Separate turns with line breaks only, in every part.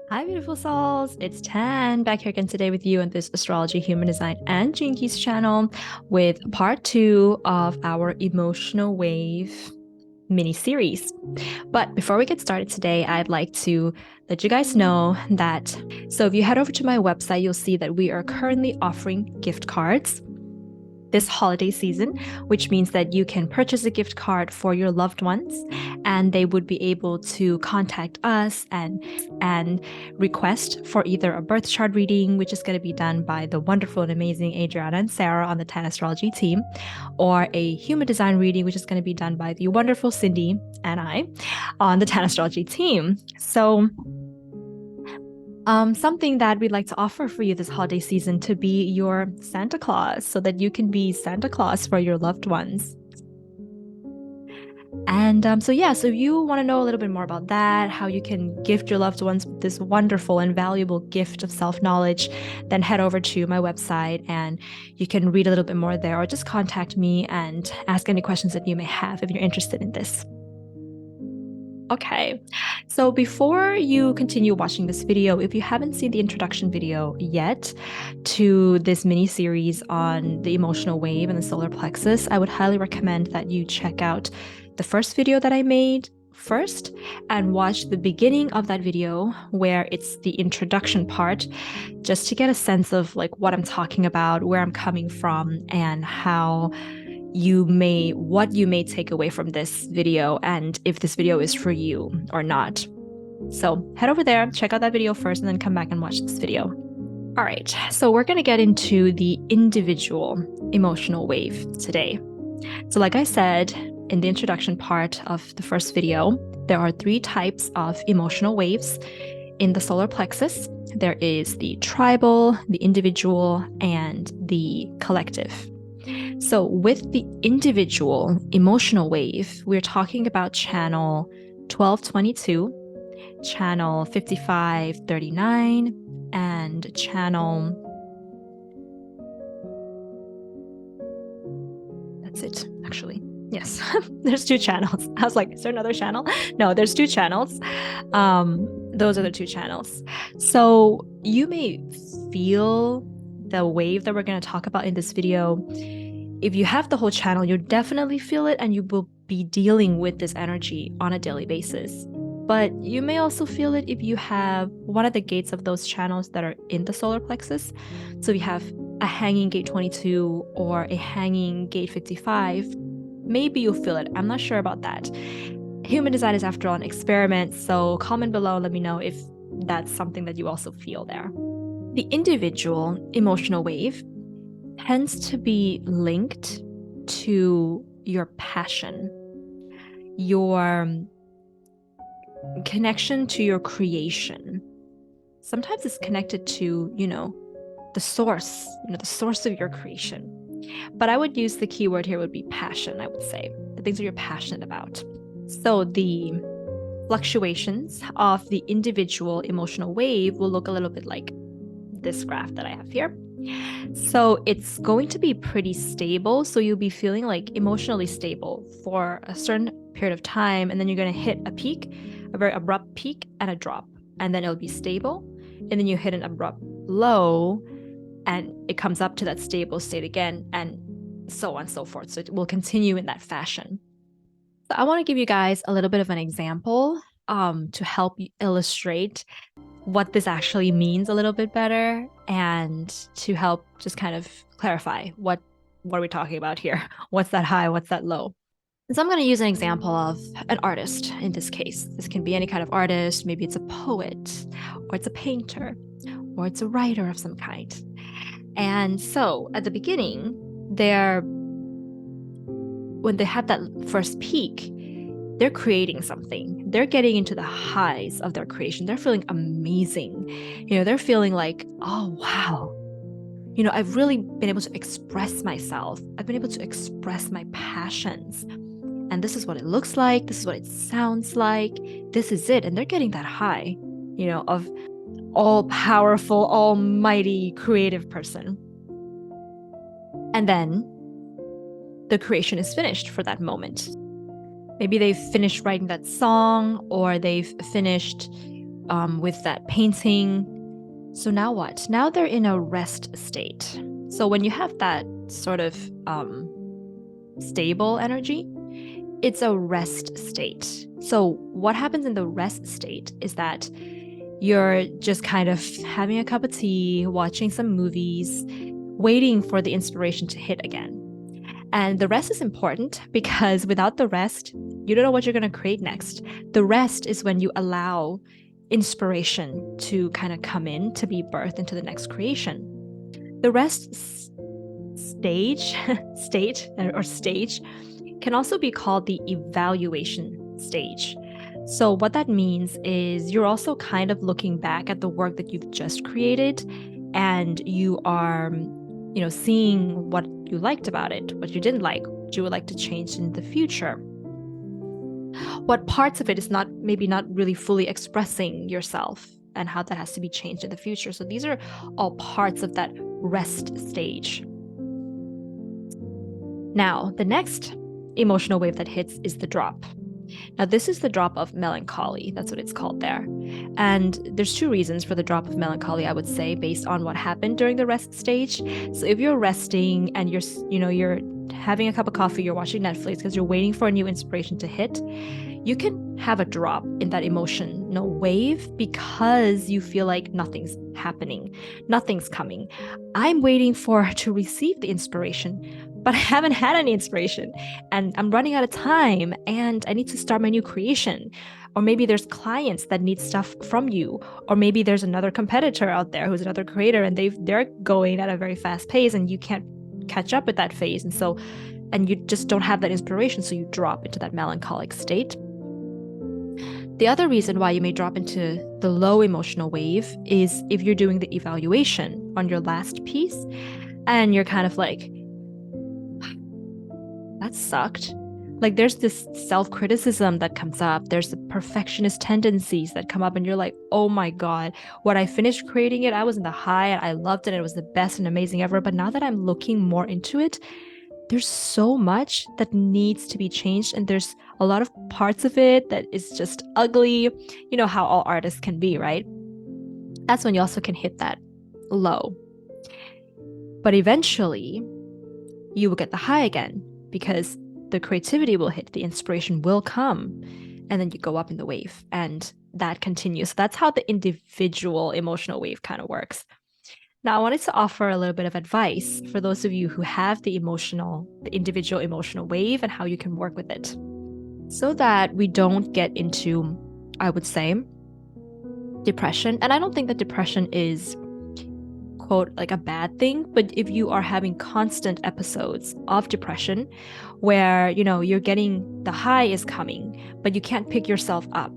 Hi, beautiful souls. It's Tan back here again today with you on this Astrology, Human Design, and Gene Keys channel with part 2 of our emotional wave mini series. But before we get started today, I'd like to let you guys know that if you head over to my website, you'll see that we are currently offering gift cards this holiday season, which means that you can purchase a gift card for your loved ones and they would be able to contact us and request for either a birth chart reading, which is going to be done by the wonderful and amazing Adriana and Sarah on the Tan Astrology team, or a human design reading, which is going to be done by the wonderful Cindy and I on the Tan Astrology team. So something that we'd like to offer for you this holiday season to be your Santa Claus so that you can be Santa Claus for your loved ones. And so if you want to know a little bit more about that, how you can gift your loved ones with this wonderful and valuable gift of self-knowledge, then head over to my website and you can read a little bit more there, or just contact me and ask any questions that you may have if you're interested in this. Okay, so before you continue watching this video, if you haven't seen the introduction video yet to this mini series on the emotional wave and the solar plexus, I would highly recommend that you check out the first video that I made first and watch the beginning of that video where it's the introduction part, just to get a sense of like what I'm talking about, where I'm coming from, and what you may take away from this video and if this video is for you or not. So head over there, check out that video first, and then come back and watch this video. All right, so we're going to get into the individual emotional wave today. So like I said in the introduction part of the first video, there are 3 types of emotional waves in the solar plexus. There is the tribal, the individual, and the collective. So with the individual emotional wave, we're talking about channel 1222, channel 5539, and channel... That's it, actually. Yes, there's 2 channels. I was like, is there another channel? No, there's 2 channels. Those are the 2 channels. So you may feel the wave that we're going to talk about in this video. If you have the whole channel, you'll definitely feel it and you will be dealing with this energy on a daily basis. But you may also feel it if you have one of the gates of those channels that are in the solar plexus. So if you have a hanging gate 22 or a hanging gate 55, maybe you'll feel it. I'm not sure about that. Human design is, after all, an experiment, so comment below and let me know if that's something that you also feel there. The individual emotional wave tends to be linked to your passion, your connection to your creation. Sometimes it's connected to, the source of your creation. But I would use the keyword here would be passion, I would say. The things that you're passionate about. So the fluctuations of the individual emotional wave will look a little bit like this graph that I have here. So it's going to be pretty stable. So you'll be feeling like emotionally stable for a certain period of time. And then you're going to hit a peak, a very abrupt peak and a drop. And then it'll be stable. And then you hit an abrupt low and it comes up to that stable state again, and so on and so forth. So it will continue in that fashion. So I want to give you guys a little bit of an example to help you illustrate what this actually means a little bit better, and to help just kind of clarify what are we talking about here? What's that high? What's that low? So I'm going to use an example of an artist in this case. This can be any kind of artist. Maybe it's a poet, or it's a painter, or it's a writer of some kind. And so at the beginning, when they have that first peak, they're creating something. They're getting into the highs of their creation. They're feeling amazing. They're feeling like, oh, wow. I've really been able to express myself. I've been able to express my passions. And this is what it looks like. This is what it sounds like. This is it. And they're getting that high, of all-powerful, almighty, creative person. And then the creation is finished for that moment. Maybe they've finished writing that song, or they've finished with that painting. So now what? Now they're in a rest state. So when you have that sort of stable energy, it's a rest state. So what happens in the rest state is that you're just kind of having a cup of tea, watching some movies, waiting for the inspiration to hit again. And the rest is important because without the rest, you don't know what you're going to create next. The rest is when you allow inspiration to kind of come in to be birthed into the next creation. The rest stage can also be called the evaluation stage. So what that means is you're also kind of looking back at the work that you've just created, and you are, seeing what you liked about it, what you didn't like, what you would like to change in the future. What parts of it is maybe not really fully expressing yourself, and how that has to be changed in the future. So these are all parts of that rest stage. Now, the next emotional wave that hits is the drop. Now, this is the drop of melancholy. That's what it's called there. And there's two reasons for the drop of melancholy, I would say, based on what happened during the rest stage. So if you're resting and you're having a cup of coffee, you're watching Netflix because you're waiting for a new inspiration to hit, you can have a drop in that emotional wave because you feel like nothing's happening, nothing's coming. I'm waiting to receive the inspiration, but I haven't had any inspiration, and I'm running out of time, and I need to start my new creation. Or maybe there's clients that need stuff from you, or maybe there's another competitor out there who's another creator, and they're going at a very fast pace, and you can't catch up with that phase, and you just don't have that inspiration, so you drop into that melancholic state. The other reason why you may drop into the low emotional wave is if you're doing the evaluation on your last piece, and you're kind of like, that sucked. Like, there's this self-criticism that comes up. There's the perfectionist tendencies that come up, and you're like, oh my God, when I finished creating it, I was in the high and I loved it. And it was the best and amazing ever. But now that I'm looking more into it, there's so much that needs to be changed. And there's a lot of parts of it that is just ugly. You know how all artists can be, right? That's when you also can hit that low. But eventually, you will get the high again, because the creativity will hit, the inspiration will come, and then you go up in the wave, and that continues. So that's how the individual emotional wave kind of works. Now, I wanted to offer a little bit of advice for those of you who have the individual emotional wave, and how you can work with it, so that we don't get into, I would say, depression. And I don't think that depression is, quote, like a bad thing, but if you are having constant episodes of depression where, you're getting, the high is coming, but you can't pick yourself up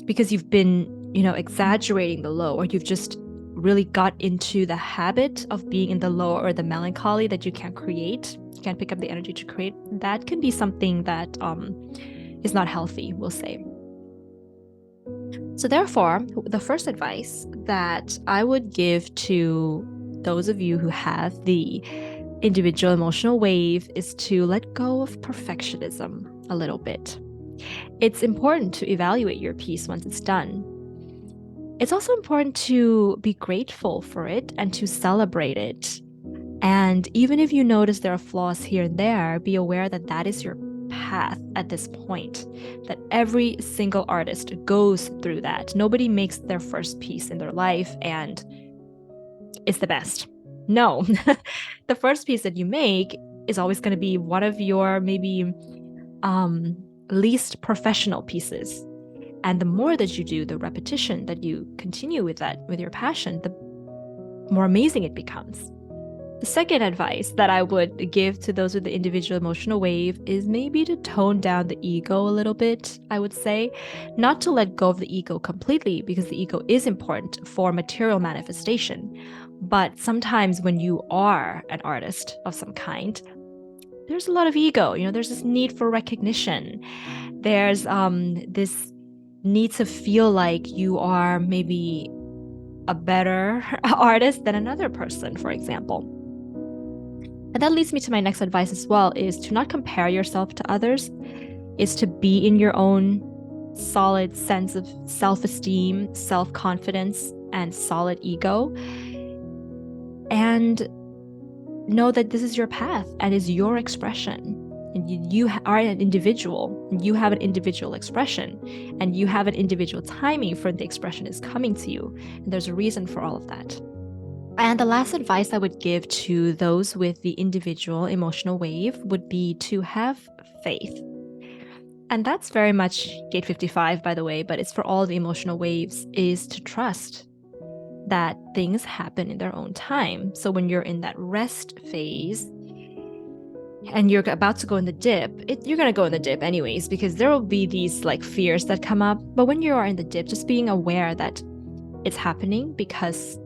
because you've been, exaggerating the low, or you've just really got into the habit of being in the low or the melancholy that you can't pick up the energy to create, that can be something that is not healthy, we'll say. So therefore, the first advice that I would give to those of you who have the individual emotional wave is to let go of perfectionism a little bit. It's important to evaluate your piece once it's done. It's also important to be grateful for it and to celebrate it. And even if you notice there are flaws here and there, be aware that that is your path at this point, that every single artist goes through that. Nobody makes their first piece in their life and it's the best. No, the first piece that you make is always going to be one of your maybe least professional pieces. And the more that you do, the repetition that you continue with that, with your passion, the more amazing it becomes. The second advice that I would give to those with the individual emotional wave is maybe to tone down the ego a little bit, I would say. Not to let go of the ego completely, because the ego is important for material manifestation. But sometimes when you are an artist of some kind, there's a lot of ego. There's this need for recognition. There's this need to feel like you are maybe a better artist than another person, for example. And that leads me to my next advice as well, is to not compare yourself to others, is to be in your own solid sense of self-esteem, self-confidence, and solid ego. And know that this is your path and is your expression. And you are an individual, and you have an individual expression, and you have an individual timing for the expression is coming to you. And there's a reason for all of that. And the last advice I would give to those with the individual emotional wave would be to have faith. And that's very much gate 55, by the way, but it's for all the emotional waves, is to trust that things happen in their own time. So when you're in that rest phase and you're about to go in the dip, you're going to go in the dip anyways, because there will be these like fears that come up. But when you are in the dip, just being aware that it's happening because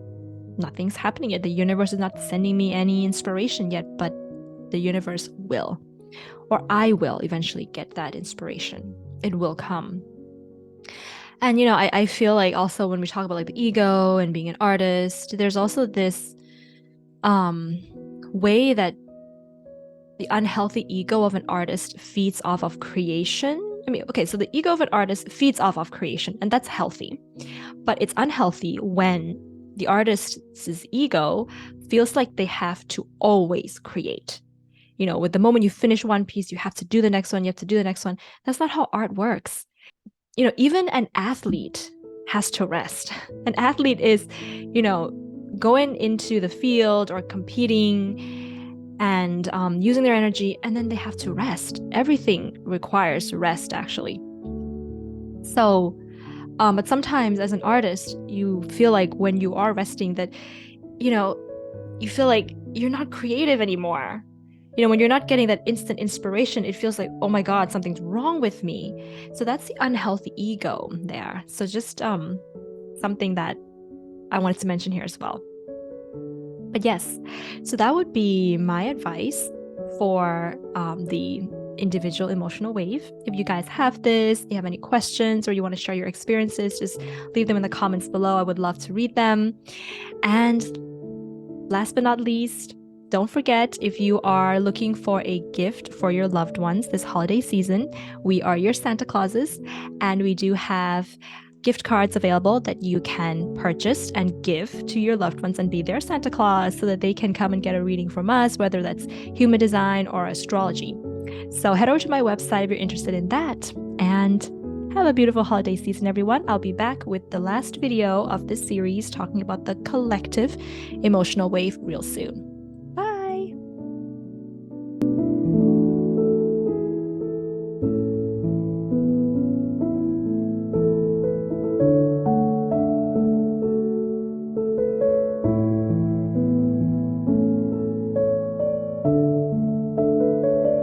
nothing's happening yet. The universe is not sending me any inspiration yet, but the universe will, or I will eventually get that inspiration. It will come. And, I feel like also when we talk about like the ego and being an artist, there's also this way that the unhealthy ego of an artist feeds off of creation. So the ego of an artist feeds off of creation, and that's healthy. But it's unhealthy when the artist's ego feels like they have to always create. With the moment you finish one piece, you have to do the next one, you have to do the next one. That's not how art works. Even an athlete has to rest. An athlete is, going into the field or competing and using their energy, and then they have to rest. Everything requires rest, actually. So, but sometimes as an artist, you feel like when you are resting that, you feel like you're not creative anymore. When you're not getting that instant inspiration, it feels like, oh my God, something's wrong with me. So that's the unhealthy ego there. So just something that I wanted to mention here as well. But yes, so that would be my advice for the individual emotional wave. If you guys have this, you have any questions, or you want to share your experiences, just leave them in the comments below. I would love to read them. And last but not least, don't forget, if you are looking for a gift for your loved ones this holiday season, we are your Santa Clauses, and we do have gift cards available that you can purchase and give to your loved ones and be their Santa Claus so that they can come and get a reading from us, whether that's human design or astrology. So head over to my website if you're interested in that, and have a beautiful holiday season, everyone. I'll be back with the last video of this series talking about the collective emotional wave real soon.